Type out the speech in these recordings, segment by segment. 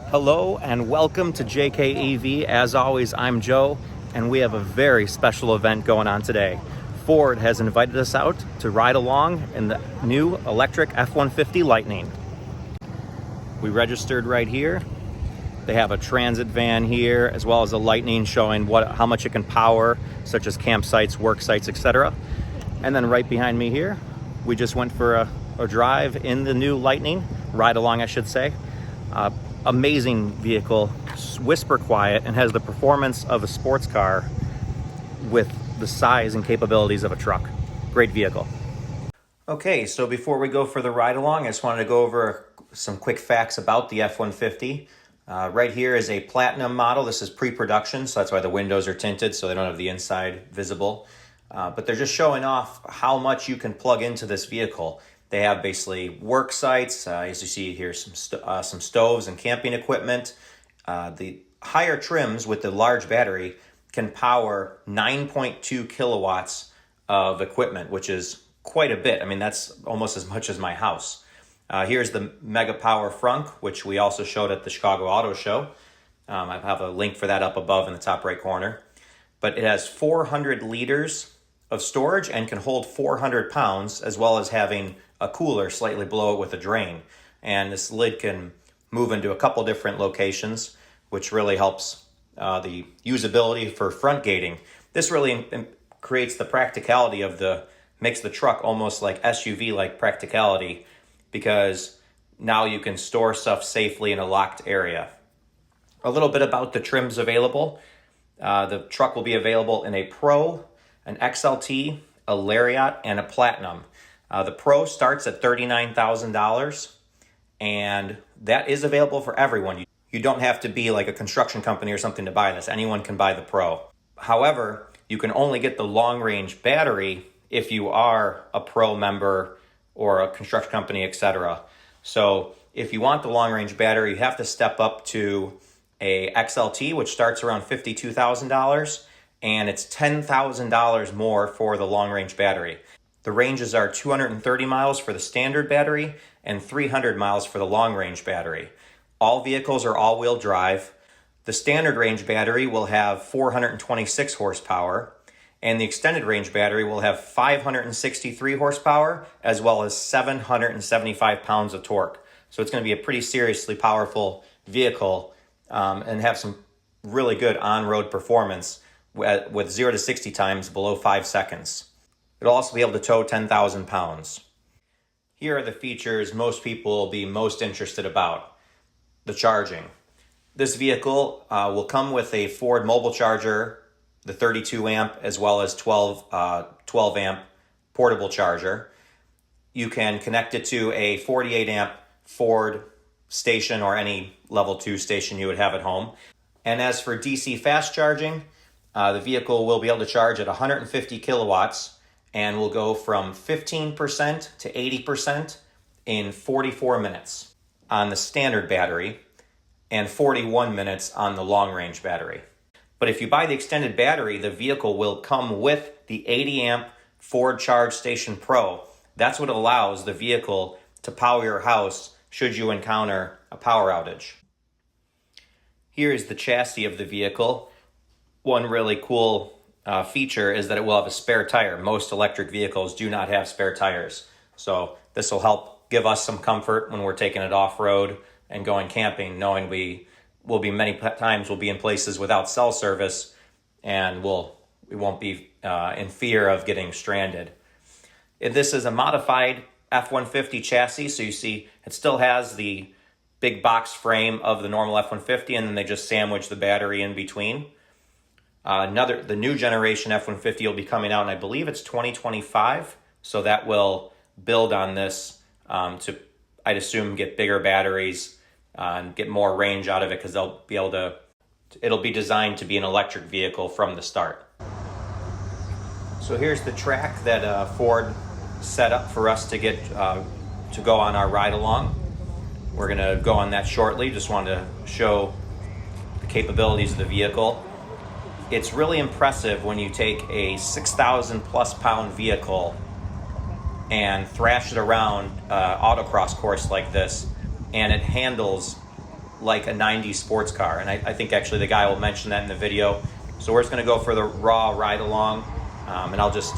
Hello and welcome to JKEV. As always, I'm Joe, and we have a very special event going on today. Ford has invited us out to ride along in the new electric F-150 Lightning. We registered right here. They have a transit van here, as well as a Lightning showing how much it can power, such as campsites, work sites, etc. And then right behind me here, we just went for a drive in the new Lightning, ride along I should say. Amazing vehicle, whisper quiet, and has the performance of a sports car with the size and capabilities of a truck. Great vehicle. Okay, so before we go for the ride along, I just wanted to go over some quick facts about the F-150. Right here is a Platinum model. This is pre-production, so that's why the windows are tinted, so they don't have the inside visible. But they're just showing off how much you can plug into this vehicle. They have basically work sites, as you see here, some stoves and camping equipment. The higher trims with the large battery can power 9.2 kilowatts of equipment, which is quite a bit. I mean, that's almost as much as my house. Here's the Mega Power Frunk, which we also showed at the Chicago Auto Show. I have a link for that up above in the top right corner. But it has 400 liters of storage and can hold 400 pounds, as well as having a cooler slightly below it with a drain. And this lid can move into a couple different locations, which really helps the usability for front gating. This really creates the practicality makes the truck almost like SUV-like practicality, because now you can store stuff safely in a locked area. A little bit about the trims available. The truck will be available in a Pro, an XLT, a Lariat, and a Platinum. The Pro starts at $39,000, and that is available for everyone. You don't have to be like a construction company or something to buy this. Anyone can buy the Pro. However, you can only get the long-range battery if you are a Pro member or a construction company, etc. So if you want the long-range battery, you have to step up to a XLT, which starts around $52,000, and it's $10,000 more for the long-range battery. The ranges are 230 miles for the standard battery and 300 miles for the long-range battery. All vehicles are all-wheel drive. The standard range battery will have 426 horsepower, and the extended range battery will have 563 horsepower, as well as 775 pounds of torque. So it's going to be a pretty seriously powerful vehicle and have some really good on-road performance with 0 to 60 times below 5 seconds. It'll also be able to tow 10,000 pounds. Here are the features most people will be most interested about. The charging. This vehicle will come with a Ford mobile charger, the 32 amp, as well as 12 amp portable charger. You can connect it to a 48 amp Ford station or any level 2 station you would have at home. And as for DC fast charging, the vehicle will be able to charge at 150 kilowatts and will go from 15% to 80% in 44 minutes on the standard battery and 41 minutes on the long-range battery. But if you buy the extended battery, the vehicle will come with the 80 amp Ford Charge Station Pro. That's what allows the vehicle to power your house should you encounter a power outage. Here is the chassis of the vehicle. One really cool feature is that it will have a spare tire. Most electric vehicles do not have spare tires. So this will help give us some comfort when we're taking it off-road and going camping, knowing we will be many times we'll be in places without cell service, and we won't be in fear of getting stranded. This is a modified F-150 chassis, so you see it still has the big box frame of the normal F-150, and then they just sandwich the battery in between. The new generation F-150 will be coming out, and I believe it's 2025, so that will build on this to, I'd assume, get bigger batteries and get more range out of it, because they'll be able to. It'll be designed to be an electric vehicle from the start. So here's the track that Ford set up for us to get to go on our ride along. We're going to go on that shortly. Just wanted to show the capabilities of the vehicle. It's really impressive when you take a 6,000 plus pound vehicle and thrash it around autocross course like this, and it handles like a 90s sports car. And I think actually the guy will mention that in the video. So we're just going to go for the raw ride along, and I'll just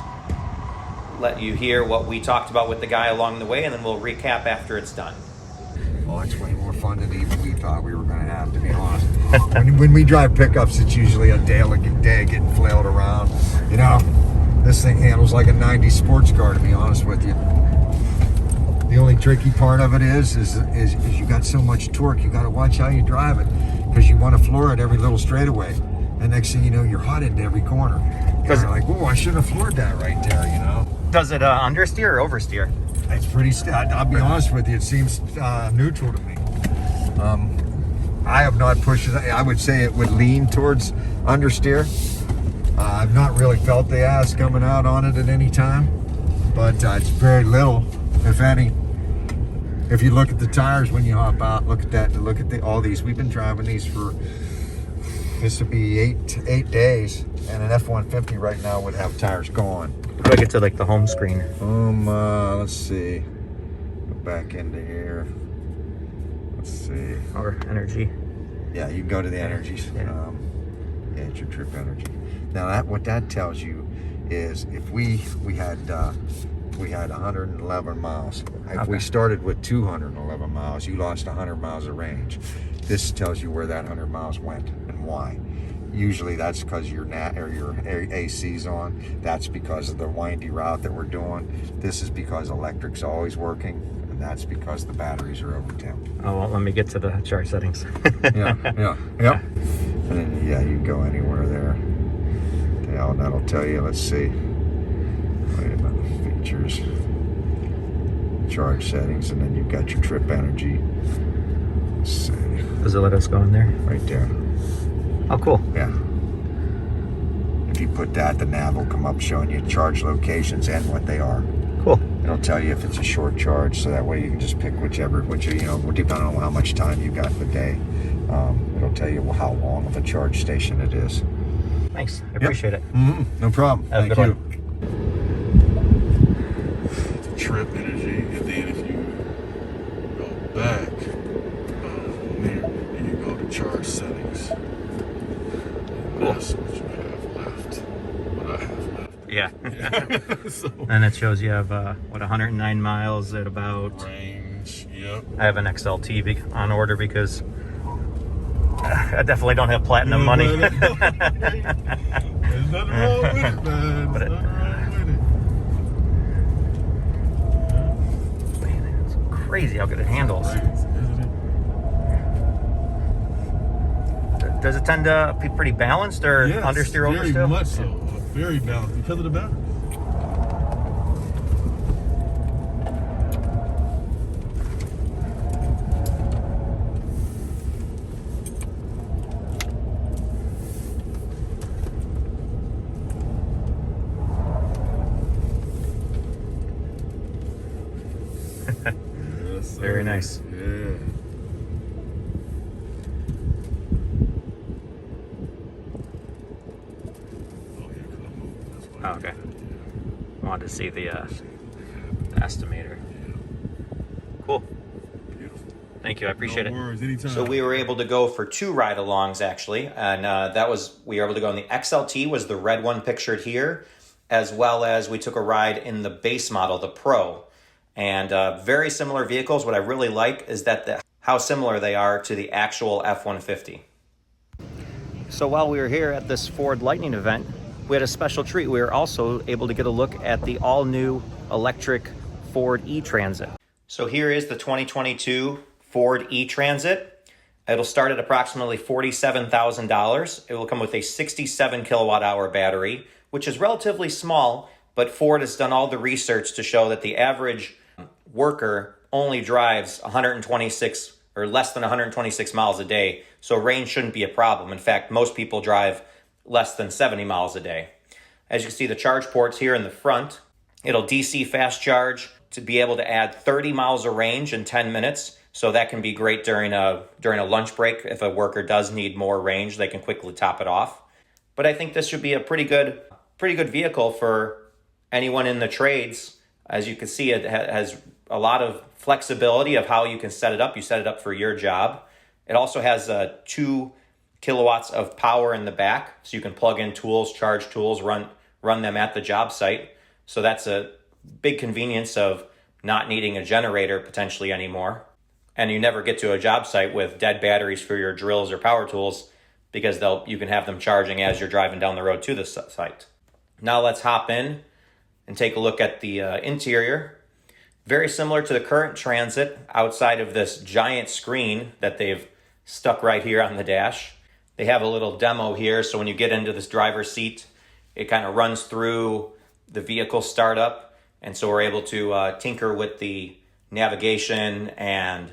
let you hear what we talked about with the guy along the way, and then we'll recap after it's done. Oh, it's way more fun than even we thought we were going to have, to be honest. when we drive pickups, it's usually a delicate day getting flailed around. You know, this thing handles like a 90s sports car, to be honest with you. The only tricky part of it is you got so much torque, you got to watch how you drive it, because you want to floor it every little straightaway. And next thing you know, you're hot into every corner. You're like, oh, I shouldn't have floored that right there, you know? Does it understeer or oversteer? It's pretty, I'll be honest with you, it seems neutral to me. I have not pushed it. I would say it would lean towards understeer. I've not really felt the ass coming out on it at any time, but it's very little, if any. If you look at the tires when you hop out, look at that, look at all these. We've been driving these for, this would be eight days, and an F-150 right now would have tires gone. How do I get to like the home screen? Let's see. Go back into here. Let's see. Or energy. Yeah, you can go to the energies. Yeah. Yeah, it's your trip energy. Now what that tells you is if we had 111 miles. If we started with 211 miles, you lost 100 miles of range. This tells you where that 100 miles went and why. Usually that's because your AC's on. That's because of the windy route that we're doing. This is because electric's always working, and that's because the batteries are over 10. Oh, well, let me get to the charge settings. Yeah. And then, yeah, you can go anywhere there. That'll tell you, let's see. Wait a minute, features, charge settings, and then you've got your trip energy. Let's see. Does it let us go in there? Right there. Oh, cool. Yeah. If you put that, the nav will come up showing you charge locations and what they are. Cool. It'll tell you if it's a short charge, so that way you can just pick which, depending on how much time you got in the day. It'll tell you how long of a charge station it is. Thanks. I appreciate it. Mm-hmm. No problem. Thank you. The trip energy, and then if you go back there, and you go to charge settings. Cool. That's what you have left. What I have left. Yeah. So, And it shows you have 109 miles at about. range. Yep. I have an XLT on order because I definitely don't have platinum money. There's nothing wrong with it, man. But There's nothing wrong with it. Man, it's crazy how good it handles. Does it tend to be pretty balanced or Yes, understeer, oversteer? very much so. Very balanced because of the battery. Yes, sir. Very nice. Yeah. Oh, okay. I wanted to see the estimator. Cool. Beautiful. Thank you. I appreciate No it. worries, anytime. So we were able to go for 2 ride-alongs actually, and we were able to go in the XLT, was the red one pictured here, as well as we took a ride in the base model, the Pro, and very similar vehicles. What I really like is that how similar they are to the actual F-150. So while we were here at this Ford Lightning event, we had a special treat. We were also able to get a look at the all-new electric Ford E-Transit. So here is the 2022 Ford E-Transit. It'll start at approximately $47,000. It will come with a 67 kilowatt hour battery, which is relatively small, but Ford has done all the research to show that the average worker only drives 126 or less than 126 miles a day, so range shouldn't be a problem. In fact, most people drive less than 70 miles a day. As you can see, the charge ports here in the front, it'll DC fast charge to be able to add 30 miles of range in 10 minutes. So that can be great during a lunch break. If a worker does need more range, they can quickly top it off. But I think this should be a pretty good vehicle for anyone in the trades. As you can see, it has a lot of flexibility of how you can set it up. You set it up for your job. It also has 2 kilowatts of power in the back, so you can plug in tools, charge tools, run them at the job site. So that's a big convenience of not needing a generator potentially anymore. And you never get to a job site with dead batteries for your drills or power tools, because you can have them charging as you're driving down the road to the site. Now let's hop in and take a look at the interior. Very similar to the current Transit, outside of this giant screen that they've stuck right here on the dash. They have a little demo here, so when you get into this driver's seat, it kind of runs through the vehicle startup, and so we're able to tinker with the navigation and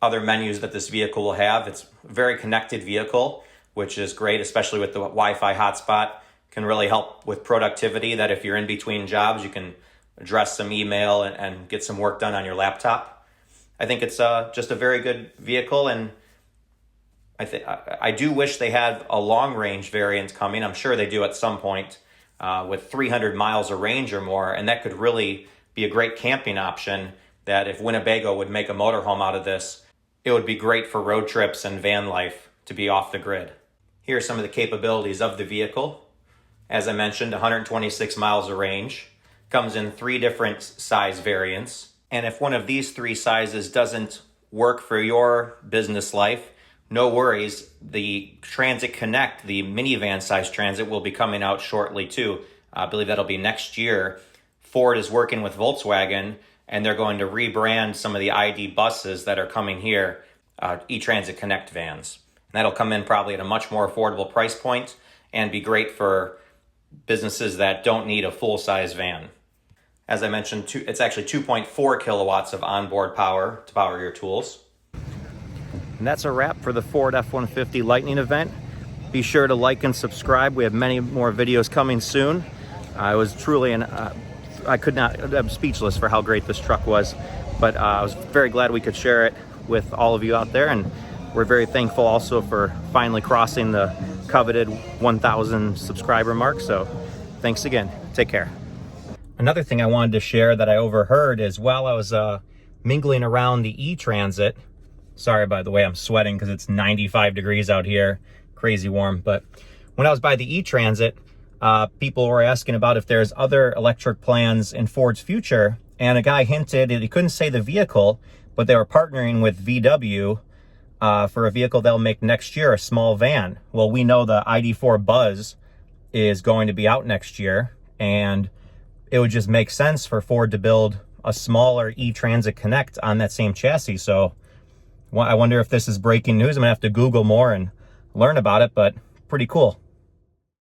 other menus that this vehicle will have. It's a very connected vehicle, which is great, especially with the Wi-Fi hotspot. Can really help with productivity, that if you're in between jobs, you can address some email and get some work done on your laptop. I think it's just a very good vehicle, and I do wish they had a long-range variant coming. I'm sure they do at some point with 300 miles of range or more, and that could really be a great camping option, that if Winnebago would make a motorhome out of this, it would be great for road trips and van life to be off the grid. Here are some of the capabilities of the vehicle. As I mentioned, 126 miles of range. Comes in 3 different size variants. And if one of these 3 sizes doesn't work for your business life, no worries. The Transit Connect, the minivan size Transit, will be coming out shortly too. I believe that'll be next year. Ford is working with Volkswagen, and they're going to rebrand some of the ID buses that are coming here, E-Transit Connect vans. And that'll come in probably at a much more affordable price point and be great for businesses that don't need a full-size van. As I mentioned, it's actually 2.4 kilowatts of onboard power to power your tools. And that's a wrap for the Ford F-150 Lightning event. Be sure to like and subscribe. We have many more videos coming soon. I was truly I'm speechless for how great this truck was, but I was very glad we could share it with all of you out there, and we're very thankful also for finally crossing the coveted 1,000 subscriber mark. So thanks again. Take care. Another thing I wanted to share that I overheard is, while I was mingling around the E-Transit, sorry by the way, I'm sweating because it's 95 degrees out here, crazy warm, but when I was by the E-Transit, people were asking about if there's other electric plans in Ford's future, and a guy hinted, he couldn't say the vehicle, but they were partnering with VW for a vehicle they'll make next year, a small van. Well, we know the ID4 Buzz is going to be out next year, and it would just make sense for Ford to build a smaller E-Transit Connect on that same chassis. So I wonder if this is breaking news. I'm gonna have to Google more and learn about it, but pretty cool.